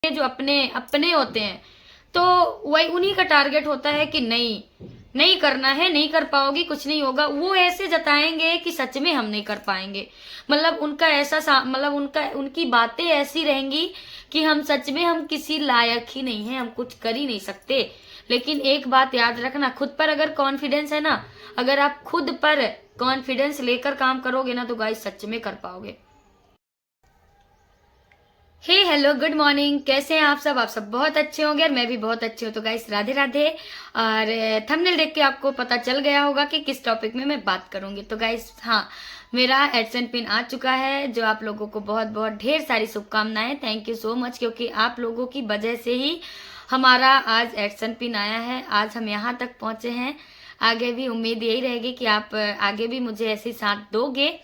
जो अपने अपने होते हैं तो वही उन्हीं का टारगेट होता है कि नहीं नहीं करना है, नहीं कर पाओगी, कुछ नहीं होगा। वो ऐसे जताएंगे कि सच में हम नहीं कर पाएंगे। मतलब उनका ऐसा मतलब उनकी बातें ऐसी रहेंगी कि हम सच में हम किसी लायक ही नहीं है, हम कुछ कर ही नहीं सकते। लेकिन एक बात याद रखना, खुद पर अगर कॉन्फिडेंस है ना, अगर आप खुद पर कॉन्फिडेंस लेकर काम करोगे ना तो गाइस सच में कर पाओगे। हे हेलो गुड मॉर्निंग, कैसे हैं आप सब बहुत अच्छे होंगे और मैं भी बहुत अच्छी हूँ। तो गाइस राधे राधे। और थंबनेल देख के आपको पता चल गया होगा कि किस टॉपिक में मैं बात करूंगी। तो गाइस हाँ, मेरा एडसेंट पिन आ चुका है, जो आप लोगों को बहुत बहुत ढेर सारी शुभकामनाएं। थैंक यू सो मच, क्योंकि आप लोगों की वजह से ही हमारा आज एडसेंट पिन आया है, आज हम यहाँ तक पहुंचे हैं। आगे भी उम्मीद यही रहेगी कि आप आगे भी मुझे ऐसे साथ दोगे।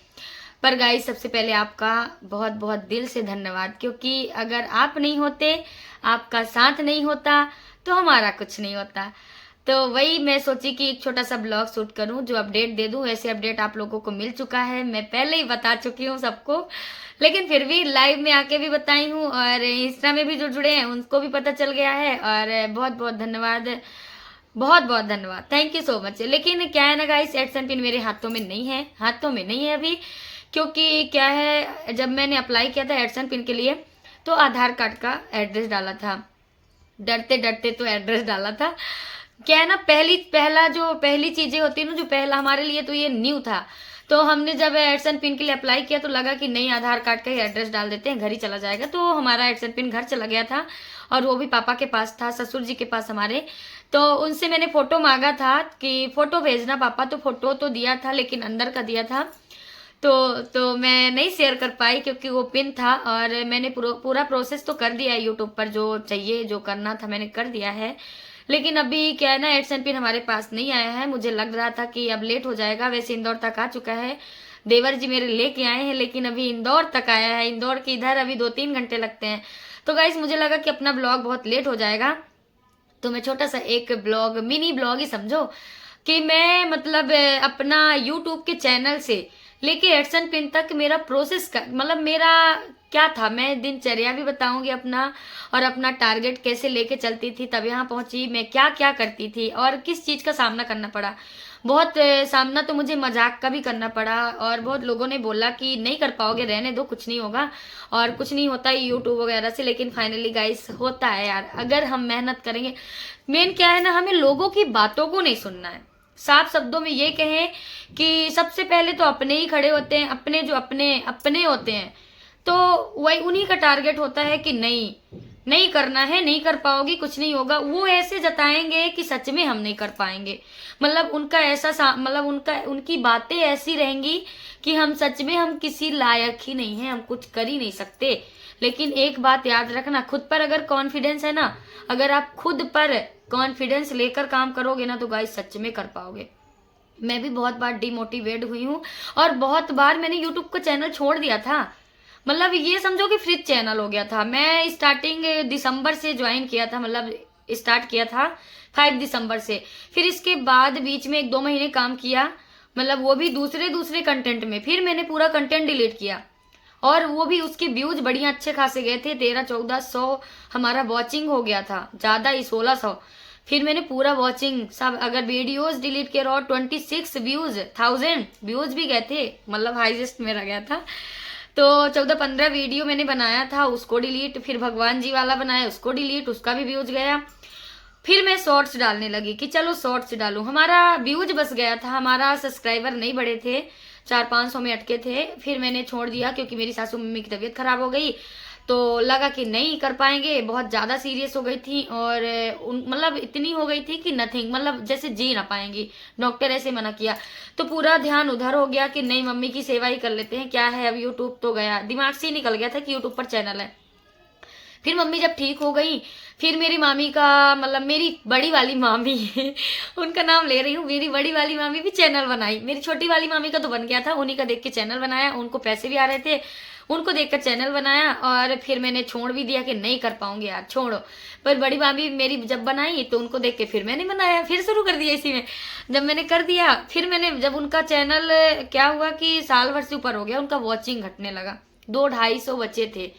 पर गाइस सबसे पहले आपका बहुत बहुत दिल से धन्यवाद, क्योंकि अगर आप नहीं होते, आपका साथ नहीं होता तो हमारा कुछ नहीं होता। तो वही मैं सोची कि एक छोटा सा ब्लॉग शूट करूं, जो अपडेट दे दूं। ऐसे अपडेट आप लोगों को मिल चुका है, मैं पहले ही बता चुकी हूं सबको, लेकिन फिर भी लाइव में आके भी बताई हूं, और इंस्टा में भी जो जुड़े हैं उनको भी पता चल गया है। और बहुत बहुत धन्यवाद, बहुत बहुत धन्यवाद, थैंक यू सो मच। लेकिन क्या है ना गाइस, एडसेंट पिन मेरे हाथों में नहीं है, हाथों में नहीं है अभी। क्योंकि क्या है, जब मैंने अप्लाई किया था एडसेंट पिन के लिए तो आधार कार्ड का एड्रेस डाला था, डरते डरते तो एड्रेस डाला था। क्या है ना, पहली चीजें होती है ना, जो पहला हमारे लिए तो ये न्यू था। तो हमने जब एडसेंट पिन के लिए अप्लाई किया तो लगा कि नहीं, आधार कार्ड का ही एड्रेस डाल देते हैं, घर ही चला जाएगा। तो हमारा एडसेंट पिन घर चला गया था, और वो भी पापा के पास था, ससुर जी के पास हमारे। तो उनसे मैंने फोटो मांगा था कि फोटो भेजना पापा, तो फोटो तो दिया था लेकिन अंदर का दिया था। तो मैं नहीं शेयर कर पाई क्योंकि वो पिन था। और मैंने पूरा प्रोसेस तो कर दिया है, यूट्यूब पर जो चाहिए जो करना था मैंने कर दिया है। लेकिन अभी क्या है ना, एडसेंट पिन हमारे पास नहीं आया है। मुझे लग रहा था कि अब लेट हो जाएगा, वैसे इंदौर तक आ चुका है, देवर जी मेरे लेके आए हैं, लेकिन अभी इंदौर तक आया है। इंदौर के इधर अभी 2-3 घंटे लगते हैं। तो गाइस मुझे लगा कि अपना ब्लॉग बहुत लेट हो जाएगा, तो मैं छोटा सा एक ब्लॉग, मिनी ब्लॉग ही समझो, कि मैं मतलब अपना यूट्यूब के चैनल से लेके एडसेंट पिन तक मेरा प्रोसेस का मतलब मेरा क्या था, मैं दिनचर्या भी बताऊंगी अपना, और अपना टारगेट कैसे लेके चलती थी तब यहाँ पहुंची, मैं क्या क्या करती थी और किस चीज का सामना करना पड़ा। बहुत सामना तो मुझे मजाक का भी करना पड़ा, और बहुत लोगों ने बोला कि नहीं कर पाओगे, रहने दो, कुछ नहीं होगा, और कुछ नहीं होता यूट्यूब वगैरह से। लेकिन फाइनली गाइस होता है यार, अगर हम मेहनत करेंगे। मेन क्या है ना, हमें लोगों की बातों को नहीं सुनना है। साफ शब्दों में ये कहें कि सबसे पहले तो अपने ही खड़े होते हैं, अपने जो अपने अपने होते हैं तो वही उन्हीं का टारगेट होता है कि नहीं नहीं करना है, नहीं कर पाओगी, कुछ नहीं होगा। वो ऐसे जताएंगे कि सच में हम नहीं कर पाएंगे। मतलब मतलब उनकी बातें ऐसी रहेंगी कि हम सच में हम किसी लायक ही नहीं है, हम कुछ कर ही नहीं सकते। लेकिन एक बात याद रखना, खुद पर अगर कॉन्फिडेंस है ना, अगर आप खुद पर कॉन्फिडेंस लेकर काम करोगे ना तो गाइस सच में कर पाओगे। मैं भी बहुत बार डिमोटिवेट हुई हूँ, और बहुत बार मैंने यूट्यूब का चैनल छोड़ दिया था। मतलब ये समझो कि फ्री चैनल हो गया था। मैं स्टार्टिंग दिसंबर से ज्वाइन किया था, मतलब स्टार्ट किया था 5 दिसंबर से। फिर इसके बाद बीच में 1-2 महीने काम किया, मतलब वो भी दूसरे दूसरे कंटेंट में। फिर मैंने पूरा कंटेंट डिलीट किया, और वो भी उसके व्यूज बढ़िया अच्छे खासे गए थे, 1300-1400 हमारा वॉचिंग हो गया था, ज्यादा ही 1600। फिर मैंने पूरा वॉचिंग सब, अगर वीडियोस डिलीट किया, और 26 1000 व्यूज भी गए थे, मतलब हाईएस्ट मेरा गया था। तो 14-15 वीडियो मैंने बनाया था, उसको डिलीट, फिर भगवान जी वाला बनाया, उसको डिलीट, उसका भी व्यूज गया। फिर मैं शॉर्ट्स डालने लगी कि चलो शॉर्ट्स डालूं, हमारा व्यूज बस गया था, हमारा सब्सक्राइबर नहीं बढ़े थे, 400-500 में अटके थे। फिर मैंने छोड़ दिया क्योंकि मेरी सासू मम्मी की तबीयत खराब हो गई, तो लगा कि नहीं कर पाएंगे, बहुत ज्यादा सीरियस हो गई थी, और मतलब इतनी हो गई थी कि नथिंग, मतलब जैसे जी ना पाएंगी, डॉक्टर ऐसे मना किया। तो पूरा ध्यान उधर हो गया कि नहीं, मम्मी की सेवा ही कर लेते हैं, क्या है अब यूट्यूब तो गया, दिमाग से ही निकल गया था कि यूट्यूब पर चैनल है। फिर मम्मी जब ठीक हो गई, फिर मेरी मामी का, मतलब मेरी बड़ी वाली मामी उनका नाम ले रही हूँ, मेरी बड़ी वाली मामी भी चैनल बनाई। मेरी छोटी वाली मामी का तो बन गया था, उन्हीं का देख के चैनल बनाया, उनको पैसे भी आ रहे थे, उनको देखकर चैनल बनाया। और फिर मैंने छोड़ भी दिया कि नहीं कर पाऊंगी यार, छोड़ो। पर बड़ी मामी मेरी जब बनाई तो उनको देख के फिर मैंने बनाया, फिर शुरू कर दिया इसी में। जब मैंने कर दिया, फिर मैंने जब उनका चैनल, क्या हुआ कि साल भर से ऊपर हो गया, उनका वॉचिंग घटने लगा, 200-250 बचे थे।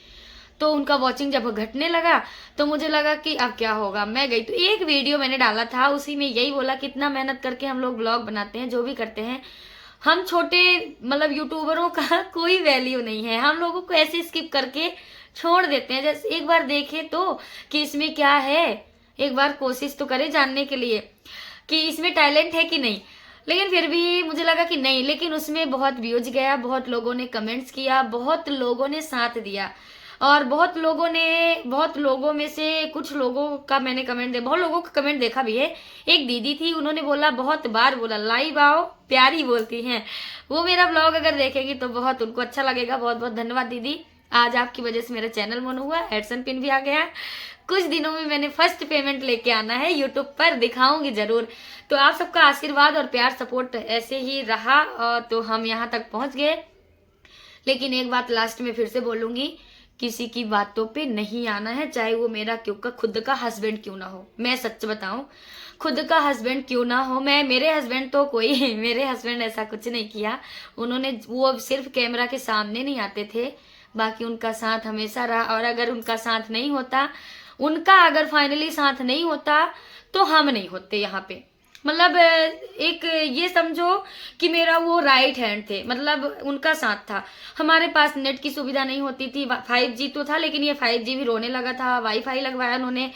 तो उनका वॉचिंग जब घटने लगा तो मुझे लगा कि अब क्या होगा। मैं गई तो एक वीडियो मैंने डाला था, उसी में यही बोला कि इतना मेहनत करके हम लोग ब्लॉग बनाते हैं, जो भी करते हैं, हम छोटे मतलब यूट्यूबरों का कोई वैल्यू नहीं है। हम लोगों को ऐसे स्किप करके छोड़ देते हैं। जैसे एक बार देखे तो कि इसमें क्या है, एक बार कोशिश तो करें जानने के लिए कि इसमें टैलेंट है कि नहीं। लेकिन फिर भी मुझे लगा कि नहीं, लेकिन उसमें बहुत व्यूज गया, बहुत लोगों ने कमेंट्स किया, बहुत लोगों ने साथ दिया, और बहुत लोगों में से कुछ लोगों का मैंने बहुत लोगों का कमेंट देखा भी है। एक दीदी थी, उन्होंने बोला, बहुत बार बोला लाइव आओ, प्यारी बोलती हैं। वो मेरा ब्लॉग अगर देखेगी तो बहुत उनको अच्छा लगेगा। बहुत बहुत धन्यवाद दीदी, आज आपकी वजह से मेरा चैनल बन हुआ, एडसन पिन भी आ गया। कुछ दिनों में मैंने फर्स्ट पेमेंट लेके आना है यूट्यूब पर, दिखाऊंगी जरूर। तो आप सबका आशीर्वाद और प्यार सपोर्ट ऐसे ही रहा और तो हम यहाँ तक पहुंच गए। लेकिन एक बात लास्ट में फिर से बोलूंगी, किसी की बातों पे नहीं आना है, चाहे वो मेरा खुद का हस्बैंड क्यों ना हो। मैं सच बताऊं, खुद का हस्बैंड क्यों ना हो, मेरे हस्बैंड तो मेरे हस्बैंड ऐसा कुछ नहीं किया। वो सिर्फ कैमरा के सामने नहीं आते थे, बाकी उनका साथ हमेशा रहा। और अगर उनका साथ नहीं होता, उनका अगर फाइनली साथ नहीं होता तो हम नहीं होते यहाँ पे। मतलब एक ये समझो कि मेरा वो राइट हैंड थे, मतलब उनका साथ था। हमारे पास नेट की सुविधा नहीं होती थी, 5G तो था, लेकिन ये 5G भी रोने लगा था। वाईफाई लगवाया उन्होंने,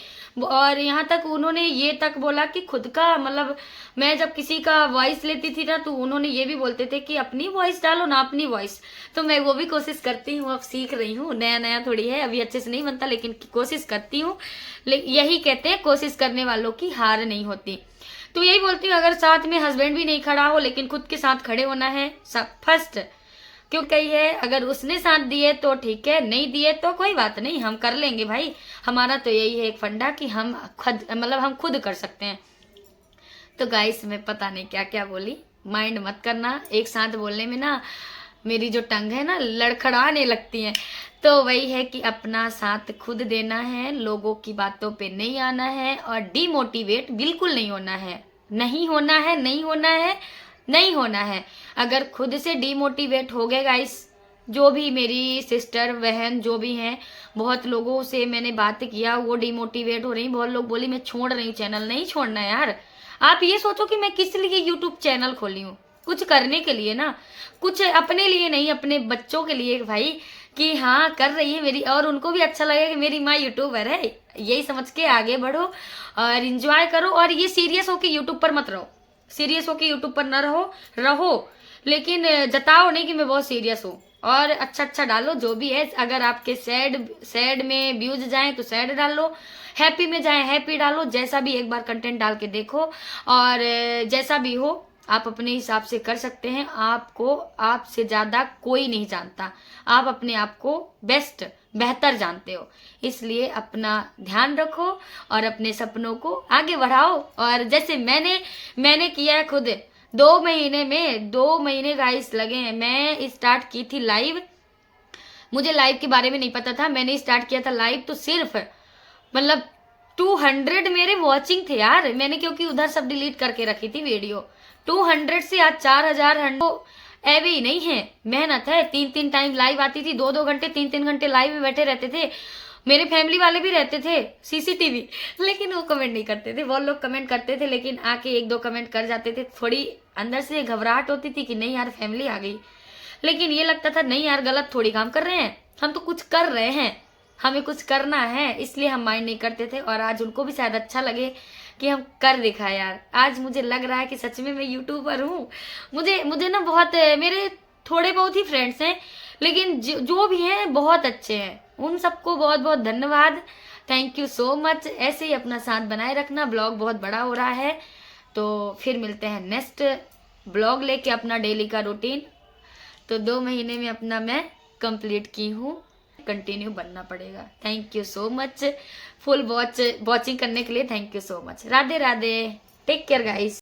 और यहाँ तक उन्होंने ये तक बोला कि खुद का मतलब मैं जब किसी का वॉइस लेती थी ना, तो उन्होंने ये भी बोलते थे कि अपनी वॉइस डालो ना, अपनी वॉइस। तो मैं वो भी कोशिश करती हूँ, अब सीख रही हूँ, नया नया थोड़ी है, अभी अच्छे से नहीं बनता, लेकिन कोशिश करती हूँ। यही कहते हैं, कोशिश करने वालों की हार नहीं होती। तो यही बोलती हूँ, अगर साथ में हस्बैंड भी नहीं खड़ा हो, लेकिन खुद के साथ खड़े होना है सब फर्स्ट। क्योंकि ये अगर उसने साथ दिए तो ठीक है, नहीं दिए तो कोई बात नहीं, हम कर लेंगे भाई। हमारा तो यही है एक फंडा कि हम खुद कर सकते हैं। तो गाइस मैं पता नहीं क्या क्या बोली, माइंड मत करना। एक साथ बोलने में ना मेरी जो टंग है ना लड़खड़ाने लगती है। तो वही है कि अपना साथ खुद देना है, लोगों की बातों पे नहीं आना है, और डिमोटिवेट बिल्कुल नहीं होना है। नहीं होना है, नहीं होना है, नहीं होना है। अगर खुद से डिमोटिवेट हो गए गाइस, जो भी मेरी सिस्टर बहन जो भी हैं, बहुत लोगों से मैंने बात किया, वो डिमोटिवेट हो रही। बहुत लोग बोली मैं छोड़ रही हूँ चैनल। नहीं छोड़ना यार। आप ये सोचो कि मैं किस लिए यूट्यूब चैनल खोली हूँ, कुछ करने के लिए ना, कुछ अपने लिए नहीं, अपने बच्चों के लिए भाई, कि हाँ कर रही है मेरी, और उनको भी अच्छा लगे कि मेरी माँ यूट्यूबर है। यही समझ के आगे बढ़ो और एंजॉय करो। और ये सीरियस हो के यूट्यूब पर मत रहो, सीरियस हो के यूट्यूब पर न रहो, लेकिन जताओ नहीं कि मैं बहुत सीरियस हूँ। और अच्छा डालो जो भी है। अगर आपके सैड में व्यूज जाएं तो सैड डालो, हैप्पी में जाएं हैप्पी डालो। जैसा भी एक बार कंटेंट डाल के देखो, और जैसा भी हो आप अपने हिसाब से कर सकते हैं। आपको आपसे ज्यादा कोई नहीं जानता, आप अपने आप को बेहतर जानते हो। इसलिए अपना ध्यान रखो और अपने सपनों को आगे बढ़ाओ। और जैसे मैंने किया है खुद, 2 महीने गाइस लगे हैं। मैं स्टार्ट की थी लाइव, मुझे लाइव के बारे में नहीं पता था, मैंने स्टार्ट किया था लाइव तो सिर्फ मतलब 200 मेरे वॉचिंग थे यार। मैंने क्योंकि उधर सब डिलीट करके रखी थी वीडियो। 200 से आज 4000 एवे ही नहीं है, मेहनत है। 3 टाइम लाइव आती थी, 2 घंटे 3 घंटे लाइव में बैठे रहते थे। मेरे फैमिली वाले भी रहते थे सीसीटीवी, लेकिन वो कमेंट नहीं करते थे। बहुत लोग कमेंट करते थे, लेकिन आके 1-2 कमेंट कर जाते थे। थोड़ी अंदर से घबराहट होती थी कि नहीं यार फैमिली आ गई, लेकिन ये लगता था नहीं यार गलत थोड़ी काम कर रहे हैं, हम तो कुछ कर रहे हैं, हमें कुछ करना है, इसलिए हम माइंड नहीं करते थे। और आज उनको भी शायद अच्छा लगे कि हम कर दिखा यार। आज मुझे लग रहा है कि सच में मैं यूट्यूबर हूँ। मुझे ना बहुत, मेरे थोड़े बहुत ही फ्रेंड्स हैं, लेकिन जो भी हैं बहुत अच्छे हैं। उन सबको बहुत बहुत धन्यवाद, थैंक यू सो मच। ऐसे ही अपना साथ बनाए रखना। ब्लॉग बहुत बड़ा हो रहा है, तो फिर मिलते हैं नेक्स्ट ब्लॉग लेके, अपना डेली का रूटीन। तो 2 महीने में अपना मैं कंप्लीट की हूँ, कंटिन्यू बनना पड़ेगा। Thank you so much full watching करने के लिए, thank you so much. Radhe Radhe, take care guys.